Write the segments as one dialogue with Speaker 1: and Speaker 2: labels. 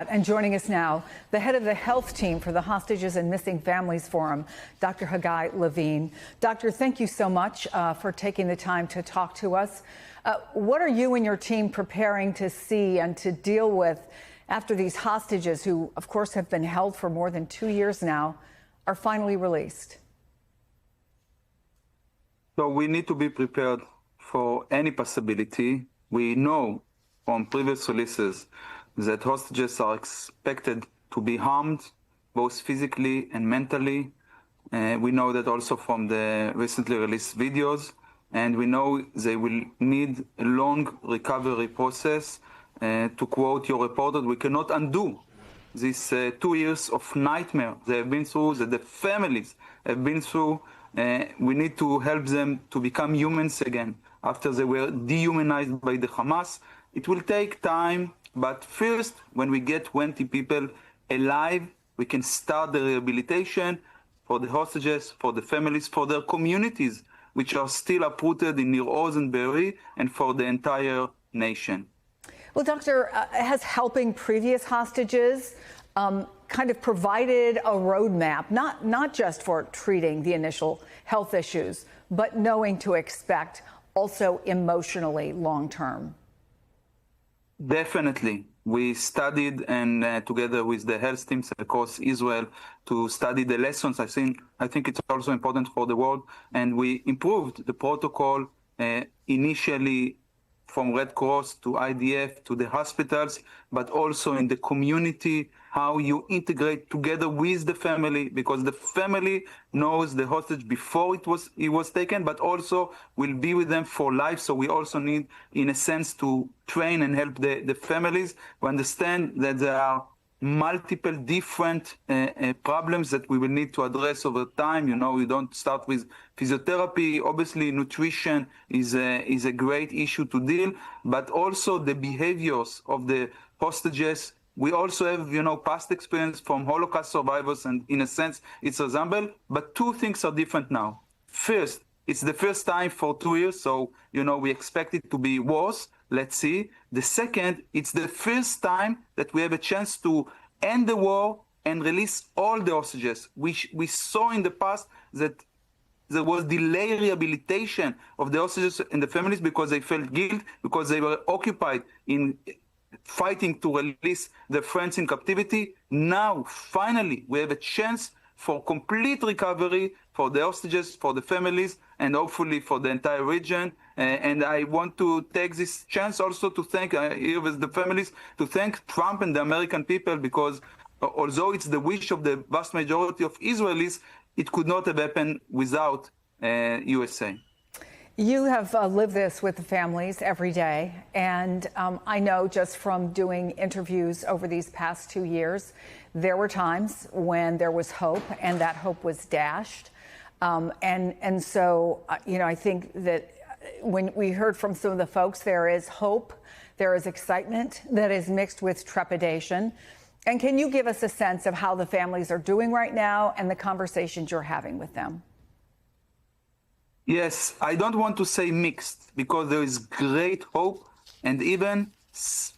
Speaker 1: And joining us now, the head of the health team for the Hostages and Missing Families Forum, Dr. Hagai Levine. Doctor, thank you so much for taking the time to talk to us. What are you and your team preparing to see and to deal with after these hostages, who, of course, have been held for more than 2 years now, are finally released?
Speaker 2: So we need to be prepared for any possibility. We know from previous releases that hostages are expected to be harmed, both physically and mentally. We know that also from the recently released videos, and we know they will need a long recovery process. To quote your reporter, we cannot undo these 2 years of nightmare they have been through, that the families have been through. We need to help them to become humans again after they were dehumanized by the Hamas. It will take time, but first, when we get 20 people alive, we can start the rehabilitation for the hostages, for the families, for their communities, which are still uprooted in Nir Oz and Be'eri, and for the entire nation.
Speaker 1: Well, Doctor, has helping previous hostages kind of provided a roadmap, not just for treating the initial health issues, but knowing to expect also emotionally long term?
Speaker 2: Definitely. We studied and together with the health teams across Israel to study the lessons. I think it's also important for the world. And we improved the protocol initially from Red Cross to IDF to the hospitals, but also in the community, how you integrate together with the family, because the family knows the hostage before he was taken, but also will be with them for life. So we also need, in a sense, to train and help the families to understand that there are multiple different problems that we will need to address over time. You know, we don't start with physiotherapy. Obviously, nutrition is a great issue to deal, but also the behaviors of the hostages. We also have, past experience from Holocaust survivors, and in a sense, it's a resemble. But two things are different now. First, it's the first time for 2 years, so, we expect it to be worse. Let's see. The second, it's the first time that we have a chance to end the war and release all the hostages. We saw in the past that there was delayed rehabilitation of the hostages and the families because they felt guilt, because they were occupied in fighting to release their friends in captivity. Now, finally, we have a chance for complete recovery for the hostages, for the families, and hopefully for the entire region. And I want to take this chance also to thank, here with the families, to thank Trump and the American people, because although it's the wish of the vast majority of Israelis, it could not have happened without USA.
Speaker 1: You have lived this with the families every day, and I know just from doing interviews over these past 2 years, there were times when there was hope, and that hope was dashed. And so, I think that when we heard from some of the folks, there is hope, there is excitement that is mixed with trepidation. And can you give us a sense of how the families are doing right now and the conversations you're having with them?
Speaker 2: Yes, I don't want to say mixed, because there is great hope and even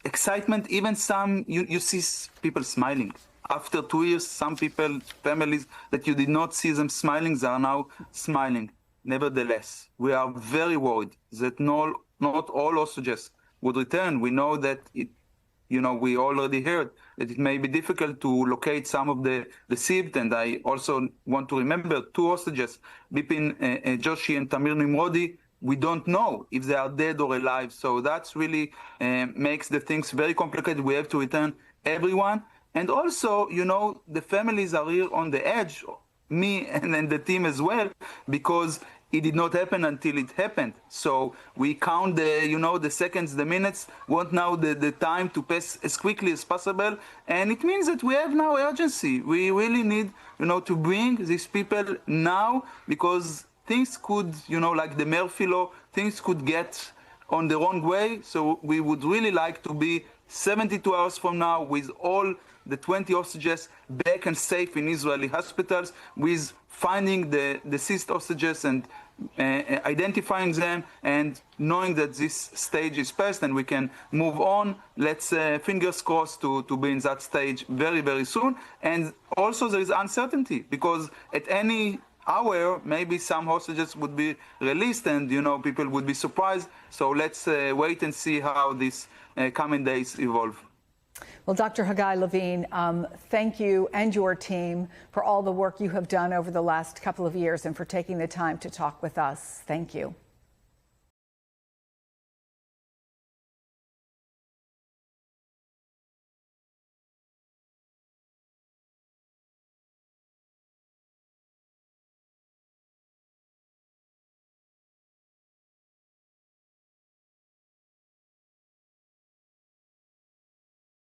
Speaker 2: excitement. Even some, you see people smiling. After 2 years, some people, families that you did not see them smiling, they are now smiling. Nevertheless, we are very worried that not all hostages would return. We know that we already heard that it may be difficult to locate some of the deceived. And I also want to remember 2 hostages, Bipin Joshi and Tamir Nimrodi. We don't know if they are dead or alive. So that's really makes the things very complicated. We have to return everyone. And also, the families are here on the edge, me and the team as well, because it did not happen until it happened. So we count the seconds, the minutes, want now the time to pass as quickly as possible. And it means that we have now urgency. We really need, to bring these people now, because things could, like the Murphy Law, things could get on the wrong way. So we would really like to be 72 hours from now with all the 20 hostages back and safe in Israeli hospitals, with finding the deceased hostages and identifying them and knowing that this stage is past and we can move on. Let's fingers crossed to be in that stage very, very soon. And also there is uncertainty because at any hour, maybe some hostages would be released and, people would be surprised. So let's wait and see how these coming days evolve.
Speaker 1: Well, Dr. Haggai Levine, thank you and your team for all the work you have done over the last couple of years and for taking the time to talk with us. Thank you.